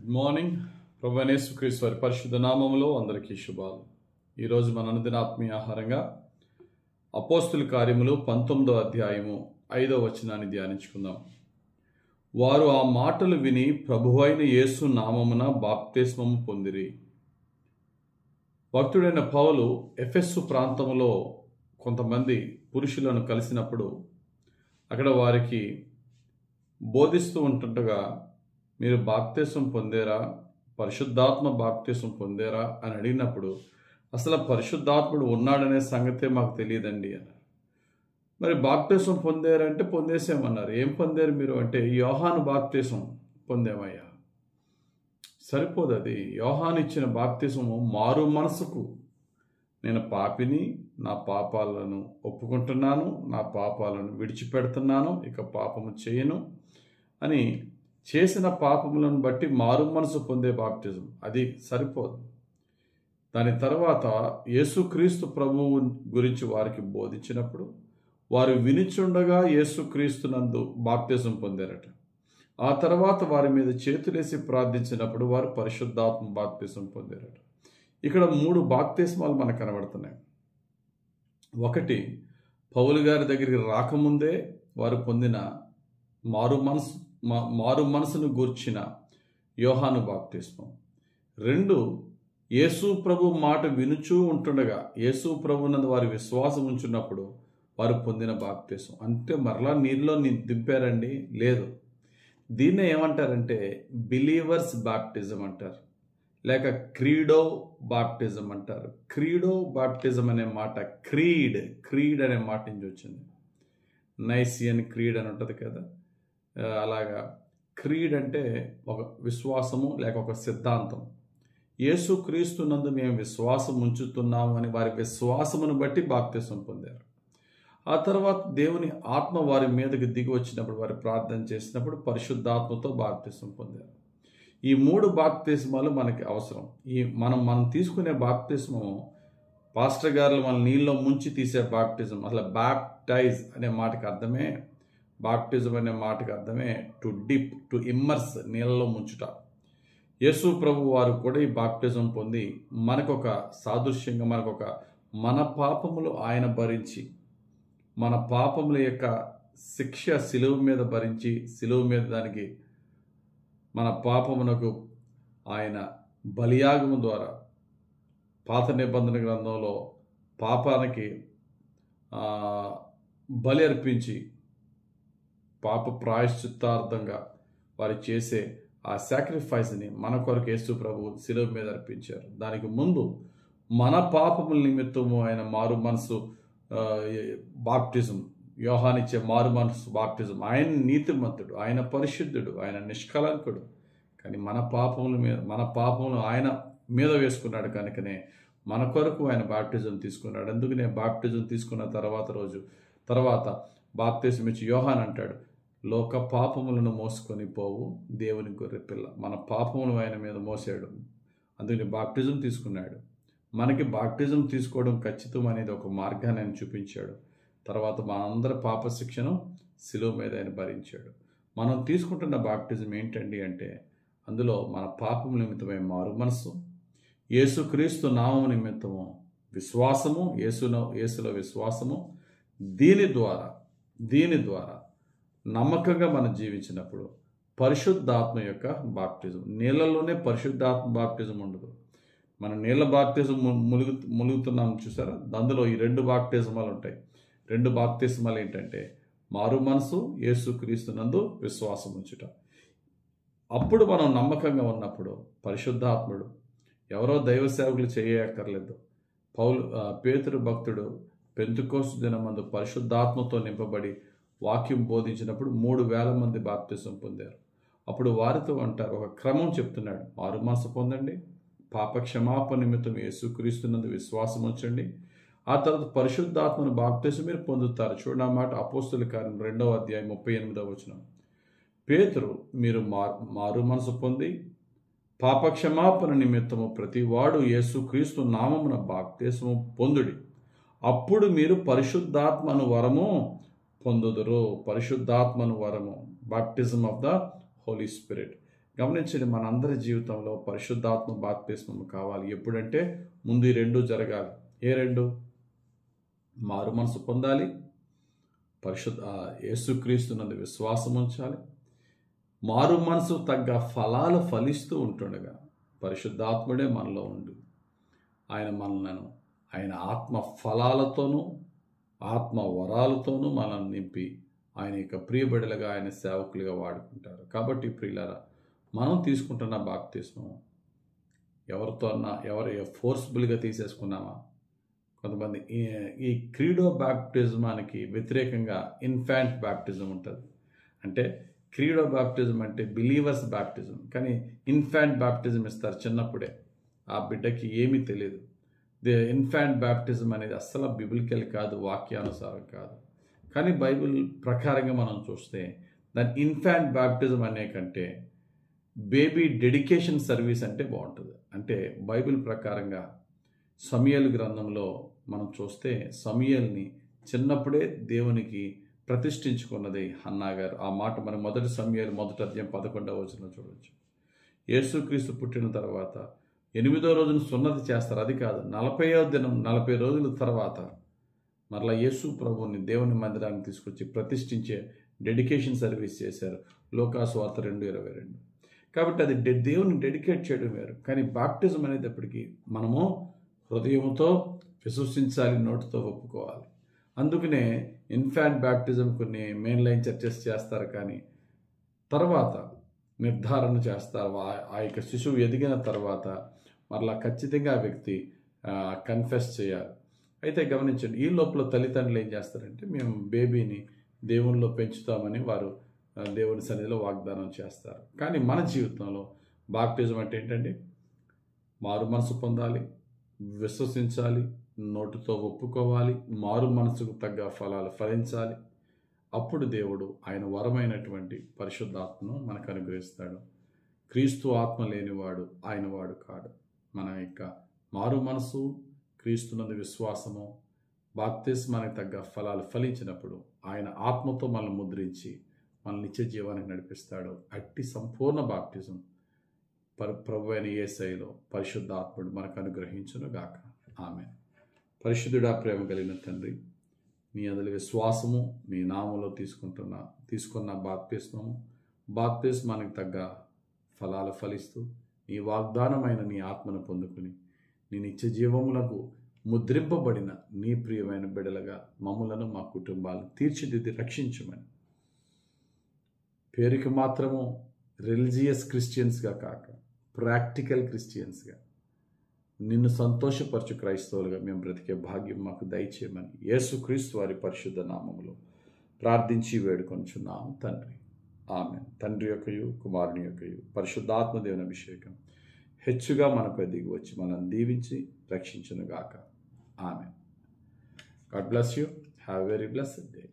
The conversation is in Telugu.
Good morning. ప్రభువైన యేసుక్రీస్తు వారి పరిశుద్ధ నామములో అందరికీ శుభాలు. ఈరోజు మన అనుదిన ఆత్మీయ ఆహారంగా అపోస్తుల కార్యములు 19వ అధ్యాయము 5వ వచనాన్ని ధ్యానించుకుందాం. వారు ఆ మాటలు విని ప్రభువైన యేసు నామమున బాప్తిస్మము పొందిరి. భక్తుడైన పౌలు ఎఫెస్సు ప్రాంతంలో కొంతమంది పురుషులను కలిసినప్పుడు అక్కడ వారికి బోధిస్తూ ఉంటుండగా, మీరు బాప్తిసం పొందారా, పరిశుద్ధాత్మ బాప్తిసం పొందారా అని అడిగినప్పుడు, అసలు పరిశుద్ధాత్ముడు ఉన్నాడనే సంగతే మాకు తెలియదండి అన్నారు. మరి బాప్తిసం పొందారంటే పొందేసామన్నారు. ఏం పొందారు మీరు అంటే, యోహాను బాప్తిసం పొందామయ్యా. సరిపోదు అది. యోహాను ఇచ్చిన బాప్తిసము మారు మనసుకు, నేను పాపిని, నా పాపాలను ఒప్పుకుంటున్నాను, నా పాపాలను విడిచిపెడుతున్నాను, ఇక పాపము చేయను అని చేసిన పాపములను బట్టి మారు మనసు పొందే బాప్తిజం. అది సరిపోదు. దాని తర్వాత యేసుక్రీస్తు ప్రభువు గురించి వారికి బోధించినప్పుడు వారు వినిచుండగా యేసుక్రీస్తునందు బాప్తిజం పొందారట. ఆ తర్వాత వారి మీద చేతులేసి ప్రార్థించినప్పుడు వారు పరిశుద్ధాత్మ బాప్తిజం పొందారట. ఇక్కడ 3 బాప్తిస్మాలు మనకు కనబడుతున్నాయి. ఒకటి, పౌలు గారి దగ్గరికి రాకముందే వారు పొందిన మారు మనసును గూర్చిన యోహాను బాప్తిస్మం. 2, యేసు ప్రభు మాట వినుచూ ఉంటుండగా యేసు ప్రభునందు వారి విశ్వాసం ఉంచున్నప్పుడు వారు పొందిన బాప్తిసం. అంటే మరలా నీళ్ళలో దింపారండి? లేదు. దీన్నే ఏమంటారంటే బిలీవర్స్ బాప్టిజం అంటారు, లేక క్రీడో బాప్టిజం అంటారు. క్రీడో బాప్టిజం అనే మాట క్రీడ్ అనే మాట నుంచి వచ్చింది. నైసియన్ క్రీడ్ అని ఉంటుంది కదా, అలాగా క్రీడ్ అంటే ఒక విశ్వాసము లేక ఒక సిద్ధాంతం. యేసుక్రీస్తునందు మేము విశ్వాసం ఉంచుతున్నాము అని వారి విశ్వాసమును బట్టి బాప్తిసం పొందారు. ఆ తర్వాత దేవుని ఆత్మ వారి మీదకి దిగి వచ్చినప్పుడు, వారి ప్రార్థన చేసినప్పుడు పరిశుద్ధాత్మతో బాప్తిసం పొందారు. ఈ 3 బాప్తిస్మాలు మనకి అవసరం. మనం తీసుకునే బాప్తిస్మము, పాస్టర్ గారు మన నీళ్ళలో ముంచి తీసే బాప్టిజం. అసలు బాప్టైజ్ అనే మాటకి అర్థమే, బాప్టిజం అనే మాటకి అర్థమే టు డిప్, టు ఇమ్మర్స్, నీళ్ళలో ముంచుట. యేసు ప్రభు వారు కూడా ఈ బాప్టిజం పొంది మనకొక సాదృశ్యంగా, మన పాపములు ఆయన భరించి, మన పాపముల యొక్క శిక్ష శిలువ మీద భరించి, శిలువ మీద దానికి మన పాపమునకు ఆయన బలియాగము ద్వారా, పాత నిబంధన గ్రంథంలో పాపానికి బలి అర్పించి పాప ప్రాయశ్చిత్తార్థంగా వారు చేసే ఆ సాక్రిఫైస్ని మన కొరకు యేసు ప్రభు శిలువ మీద అర్పించారు. దానికి ముందు మన పాపముల నిమిత్తము ఆయన మారు మనసు బాప్టిజం, యోహానిచ్చే మారు మనసు బాప్టిజం. ఆయన నీతిమంతుడు, ఆయన పరిశుద్ధుడు, ఆయన నిష్కలంకుడు. కానీ మన పాపములు ఆయన మీద వేసుకున్నాడు కనుకనే మన కొరకు ఆయన బాప్టిజం తీసుకున్నాడు. అందుకనే బాప్టిజం తీసుకున్న తర్వాత బాప్తిసం ఇచ్చి యోహాన్ అంటాడు, లోక పాపములను మోసుకొని పోవు దేవుని గొర్రెపిల్ల. మన పాపములు ఆయన మీద మోసాడు, అందుకని బాప్టిజం తీసుకున్నాడు. మనకి బాప్టిజం తీసుకోవడం ఖచ్చితం అనేది ఒక మార్గాన్ని ఆయన చూపించాడు. తర్వాత మనందరి పాప శిక్షను శిలువ మీద ఆయన భరించాడు. మనం తీసుకుంటున్న బాప్టిజం ఏంటండి అంటే, అందులో మన పాపముల నిమిత్తమై మారు మనసు, యేసుక్రీస్తు నామము నిమిత్తము విశ్వాసము, యేసులో విశ్వాసము. దీని ద్వారా నమ్మకంగా మనం జీవించినప్పుడు పరిశుద్ధాత్మ యొక్క బాప్టిజం. నీళ్ళలోనే పరిశుద్ధాత్మ బాప్టిజం ఉండదు. మనం నీళ్ళ బాప్టిజం ములుగుతున్నాం చూసారా, అందులో ఈ 2 బాప్టిజమాలు ఉంటాయి. 2 బాప్తిస్మాలు ఏంటంటే మారు మనసు, యేసుక్రీస్తునందు విశ్వాసం ఉంచుట. అప్పుడు మనం నమ్మకంగా ఉన్నప్పుడు పరిశుద్ధాత్ముడు, ఎవరో దైవ సేవకులు చేయక్కర్లేదు. పేతురు భక్తుడు పెంతెకోస్తు దినమందు పరిశుద్ధాత్మతో నింపబడి వాక్యం బోధించినప్పుడు 3,000 మంది బాప్తిసం పొందారు. అప్పుడు వారితో అంటారు, ఒక క్రమం చెప్తున్నాడు, మారు మనసు పొందండి, పాప క్షమాపణ నిమిత్తం యేసుక్రీస్తునందు విశ్వాసం ఉంచండి, ఆ తర్వాత పరిశుద్ధాత్మను బాప్తిసం మీరు పొందుతారు. చూడమాట అపోస్తుల కార్యం 2వ అధ్యాయం 38వ వచనం. పేతురు, మీరు మారు మనసు పొంది పాప క్షమాపణ నిమిత్తము ప్రతివాడు యేసుక్రీస్తు నామమున బాప్తిసము పొందుడి, అప్పుడు మీరు పరిశుద్ధాత్మను వరము పొందుదురు. పరిశుద్ధాత్మను వరము, baptism of the Holy Spirit. గమనించండి, మనందరి జీవితంలో పరిశుద్ధాత్మ బాప్తిస్మం కావాలి. ఎప్పుడంటే ముందు ఈ రెండు జరగాలి. ఏ రెండు? మారు మనసు పొందాలి, యేసుక్రీస్తునందు విశ్వాసం ఉంచాలి, మారు మనసు తగ్గ ఫలాలు ఫలిస్తూ ఉంటుండగా పరిశుద్ధాత్ముడే మనలో ఉండి ఆయన ఆత్మ ఫలాలతోనూ ఆత్మ వరాలతోనూ మనల్ని నింపి ఆయన యొక్క ప్రియబిడలుగా, ఆయన సేవకులుగా వాడుకుంటారు. కాబట్టి ప్రియులారా, మనం తీసుకుంటున్న బాప్తిస్మం ఎవరు ఫోర్స్ఫుల్గా తీసేసుకున్నామా? కొంతమంది ఈ క్రీడో బ్యాప్టిజమానికి వ్యతిరేకంగా ఇన్ఫాంట్ బ్యాప్టిజం ఉంటుంది. అంటే క్రీడో బ్యాప్టిజం అంటే బిలీవర్స్ బ్యాప్టిజం, కానీ ఇన్ఫాంట్ బ్యాప్టిజం ఇస్తారు చిన్నప్పుడే. ఆ బిడ్డకి ఏమీ తెలియదు. ఇన్ఫాంట్ బ్యాప్టిజం అనేది అస్సలు బిబిలికల్ కాదు, వాక్యానుసారం కాదు. కానీ బైబిల్ ప్రకారంగా మనం చూస్తే దాని ఇన్ఫాంట్ బ్యాప్టిజం అనే కంటే బేబీ డెడికేషన్ సర్వీస్ అంటే బాగుంటుంది. అంటే బైబిల్ ప్రకారంగా సమూయేలు గ్రంథంలో మనం చూస్తే సమూయేలుని చిన్నప్పుడే దేవునికి ప్రతిష్ఠించుకున్నది హన్నా గారు. ఆ మాట మనం 1 సమూయేలు 1వ అధ్యాయం 11వ వచనంలో చూడవచ్చు. యేసుక్రీస్తు పుట్టిన తర్వాత 8వ రోజున సున్నతి చేస్తారు. అది కాదు, 40వ దినం 40 రోజుల తర్వాత మరలా యేసు ప్రభువుని దేవుని మందిరానికి తీసుకొచ్చి ప్రతిష్ఠించే డెడికేషన్ సర్వీస్ చేశారు. లోకాసువార్త 2:22. కాబట్టి అది దేవుని డెడికేట్ చేయడం వేరు. కానీ బాప్టిజం అనేటప్పటికీ మనము హృదయంతో విశ్వసించాలి, నోటితో ఒప్పుకోవాలి. అందుకనే ఇన్ఫాంట్ బ్యాప్టిజం కొన్ని మెయిన్ లైన్ చర్చెస్ చేస్తారు, కానీ తర్వాత నిర్ధారణ చేస్తారు. ఆ యొక్క శిశువు ఎదిగిన తర్వాత మరలా ఖచ్చితంగా ఆ వ్యక్తి కన్ఫెస్ చేయాలి. అయితే గమనించండి, ఈ లోపల తల్లిదండ్రులు ఏం చేస్తారంటే, మేము బేబీని దేవునిలో పెంచుతామని వారు దేవుని సన్నిధిలో వాగ్దానం చేస్తారు. కానీ మన జీవితంలో బాప్టిజం అంటే ఏంటంటే మారు మనసు పొందాలి, విశ్వసించాలి, నోటితో ఒప్పుకోవాలి, మారు మనసుకు తగ్గ ఫలాలు ఫలించాలి. అప్పుడు దేవుడు ఆయన వరమైనటువంటి పరిశుద్ధాత్మను మనకు అనుగ్రహిస్తాడు. క్రీస్తు ఆత్మ లేనివాడు ఆయన వాడు కాడు. మన యొక్క మారు మనసు, క్రీస్తునందు విశ్వాసము, బాప్తిస్మానికి తగ్గ ఫలాలు ఫలించినప్పుడు ఆయన ఆత్మతో మనల్ని ముద్రించి మన నిత్య జీవానికి నడిపిస్తాడు. అట్టి సంపూర్ణ బాప్టిజం ప్రభు అయిన యేసయ్యలో పరిశుద్ధాత్ముడు మనకు అనుగ్రహించును గాక. ఆమేన్. పరిశుద్ధుడా, ప్రేమ కలిగిన తండ్రి, నీ అందులో విశ్వాసము, నీ నామంలో తీసుకున్న బాప్తిస్మానికి తగ్గ ఫలాలు ఫలిస్తూ నీ వాగ్దానమైన నీ ఆత్మను పొందుకుని నీ నిత్య జీవములకు ముద్రింపబడిన నీ ప్రియమైన బిడలుగా మమ్ములను, మా కుటుంబాలను తీర్చిదిద్ది రక్షించమని, పేరుకి మాత్రము రిలీజియస్ క్రిస్టియన్స్గా కాక ప్రాక్టికల్ క్రిస్టియన్స్గా నిన్ను సంతోషపరచు క్రైస్తవులుగా మేము బ్రతికే భాగ్యం మాకు దయచేయమని యేసుక్రీస్తు వారి పరిశుద్ధ నామములో ప్రార్థించి వేడుకొనుచున్నాము తండ్రి. ఆమేన్. తండ్రి యొక్కయు, కుమారుని యొక్కయు, పరిశుద్ధాత్మ దేవుని అభిషేకం హెచ్చుగా మనపై దిగి వచ్చి మనల్ని దీవించి రక్షించును గాక. Amen. God bless you. Have a very blessed day.